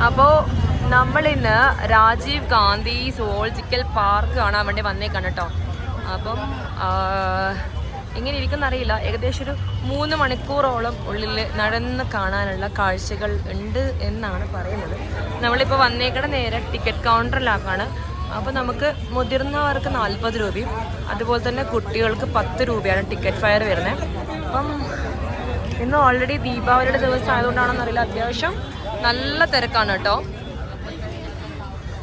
അപ്പോൾ നമ്മളിന്ന് Rajeev Gandhi zoological park കാണാൻ വേണ്ടി വന്നേക്കാണ് കേട്ടോ. അപ്പം എങ്ങനെ ഇരിക്കുന്നറിയില്ല, ഏകദേശം ഒരു 3 മണിക്കൂറോളം ഉള്ളിൽ നടന്ന് കാണാനുള്ള കാഴ്ചകൾ ഉണ്ട് എന്നാണ് പറയുന്നത്. നമ്മളിപ്പോൾ വന്നേക്കണ നേരെ ടിക്കറ്റ് കൗണ്ടറിലാക്കാണ്. അപ്പോൾ നമുക്ക് മുതിർന്നവർക്ക് 40 രൂപയും അതുപോലെ തന്നെ കുട്ടികൾക്ക് 10 രൂപയാണ് ടിക്കറ്റ് ഫെയർ വരുന്നത്. അപ്പം ഇന്ന് ഓൾറെഡി ദീപാവലിയുടെ ദിവസം ആയതുകൊണ്ടാണെന്നറിയില്ല, അത്യാവശ്യം നല്ല തിരക്കാണ് കേട്ടോ.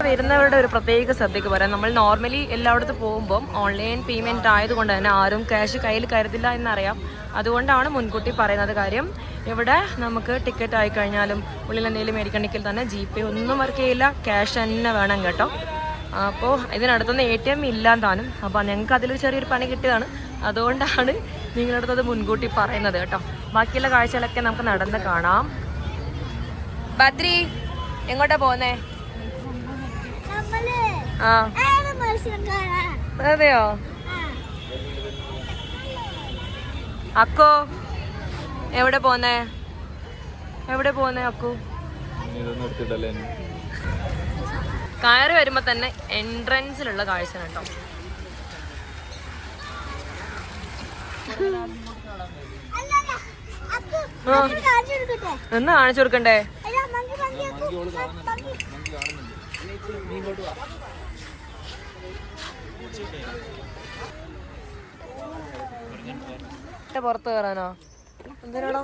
വരുന്നവരുടെ ഒരു പ്രത്യേക ശ്രദ്ധയ്ക്ക് പറയാം, നമ്മൾ നോർമലി എല്ലായിടത്തും പോകുമ്പം ഓൺലൈൻ പേയ്മെൻറ്റ് ആയതുകൊണ്ട് തന്നെ ആരും ക്യാഷ് കയ്യിൽ കരുതില്ല എന്നറിയാം. അതുകൊണ്ടാണ് മുൻകൂട്ടി പറയുന്നത്. കാര്യം ഇവിടെ നമുക്ക് ടിക്കറ്റ് ആയിക്കഴിഞ്ഞാലും ഉള്ളിൽ എന്തെങ്കിലും മേടിക്കണമെങ്കിൽ തന്നെ GPay ഒന്നും വർക്ക് ചെയ്യില്ല, ക്യാഷ് തന്നെ വേണം കേട്ടോ. അപ്പോൾ ഇതിനടുത്തൊന്നും ATM ഇല്ലാൻ താനും. അപ്പോൾ ഞങ്ങൾക്ക് അതിലൊരു ചെറിയൊരു പണി കിട്ടിയതാണ്, അതുകൊണ്ടാണ് നിങ്ങളുടെ അടുത്തത് മുൻകൂട്ടി പറയുന്നത് കേട്ടോ. ബാക്കിയുള്ള കാഴ്ചകളൊക്കെ നമുക്ക് നടന്ന് കാണാം. ബദ്രി എങ്ങോട്ടാ പോകുന്നേ? ആ അതെയോ? അക്കു എവിടെ പോന്നേ? അക്കു കയറി വരുമ്പോ തന്നെ എൻട്രൻസിലുള്ള കാഴ്ച കേട്ടോ. എന്ന് കാണിച്ചു കൊടുക്കണ്ടേ? പുറത്ത് കയറാനോ? എന്തിനാണോ?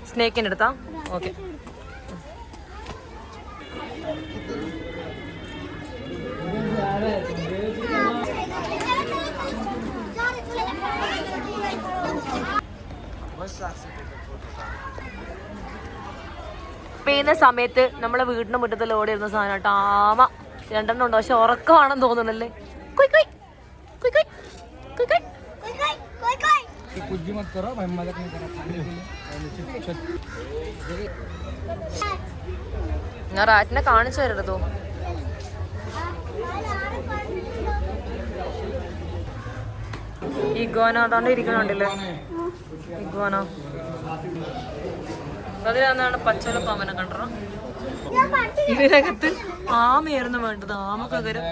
സ്നേക്കിന്റെ അടുത്താ? ഓക്കെ. പെയ്യുന്ന സമയത്ത് നമ്മളെ വീടിന്റെ മുറ്റത്തിൽ ഓടിയിരുന്ന സാധനം കേട്ടോ, ആമ 2 ഉണ്ടോ, പക്ഷെ ഉറക്കമാണെന്ന് തോന്നുന്നല്ലേ. ഞാൻ റാറ്റിനെ കാണിച്ചു തരരുതോ? ഇഗ്വാന അതാണ്ട് ഇരിക്കണുണ്ടല്ലേ, ഇഗ്വാന. അതിലാണ് പച്ചല പാമ്പനെ കണ്ടോ. ഇതിനകത്ത് ആമയായിരുന്നു വേണ്ടത്. ആമക്ക് പകരം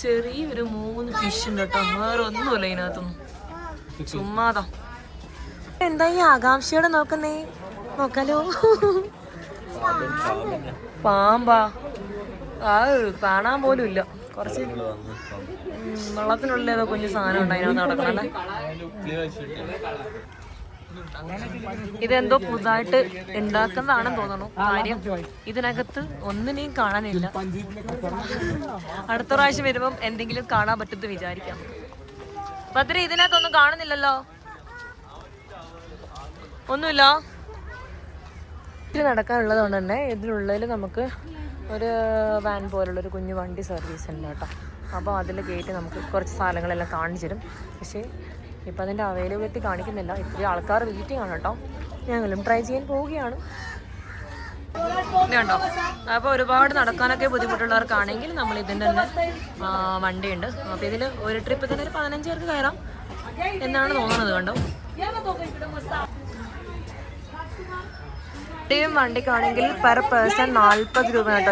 ചെറിയൊരു 3 ഫിഷ് ഉണ്ട് കേട്ടോ, വേറെ ഒന്നുമില്ല ഇതിനകത്തൊന്നും, ചുമ്മാതാ. എന്താ ഈ ആകാംക്ഷയോടെ നോക്കുന്നേ? നോക്കാലോ. പാമ്പാ? കാണാൻ പോലും ഇല്ല. കുറച്ച് വെള്ളത്തിനുള്ളിൽ ഏതോ കുഞ്ഞു സാധനം ഉണ്ട് അതിനകത്ത് നടക്കണല്ലേ. ഇതെന്തോ പുതുതായിട്ട് ഉണ്ടാക്കുന്നതാണെന്ന് തോന്നുന്നു. കാര്യം ഇതിനകത്ത് ഒന്നിനെയും കാണാനില്ല. അടുത്ത പ്രാവശ്യം വരുമ്പം എന്തെങ്കിലും കാണാൻ പറ്റുമെന്ന് വിചാരിക്കാം. ബദ്രി ഇതിനകത്തൊന്നും കാണുന്നില്ലല്ലോ, ഒന്നുമില്ല. ഇത് നടക്കാനുള്ളത് കൊണ്ട് തന്നെ ഇതിനുള്ളിൽ നമുക്ക് ഒരു വാൻ പോലുള്ളൊരു കുഞ്ഞു വണ്ടി സർവീസ് ഉണ്ട് കേട്ടോ. അപ്പോൾ അതിൽ കയറ്റി നമുക്ക് കുറച്ച് സ്ഥലങ്ങളെല്ലാം കാണിച്ചു തരും. പക്ഷേ ഇപ്പം അതിൻ്റെ അവൈലബിലിറ്റി കാണിക്കുന്നില്ല. ഇത്രയും ആൾക്കാർ വെയിറ്റിംഗ് ആണ് കേട്ടോ. ഞങ്ങളും ട്രൈ ചെയ്യാൻ പോവുകയാണ്. ഇതുണ്ടോ? അപ്പോൾ ഒരുപാട് നടക്കാനൊക്കെ ബുദ്ധിമുട്ടുള്ളവർക്കാണെങ്കിൽ നമ്മൾ ഇതിൻ്റെ തന്നെ വണ്ടിയുണ്ട്. അപ്പോൾ ഇതിൽ ഒരു ട്രിപ്പ് തന്നെ ഒരു 15 പേർക്ക് കയറാം എന്നാണ് തോന്നുന്നത്. കണ്ടോ, വണ്ടിക്കാണെങ്കിൽ പെർ പേഴ്സൺ 40 രൂപ കേട്ടോ.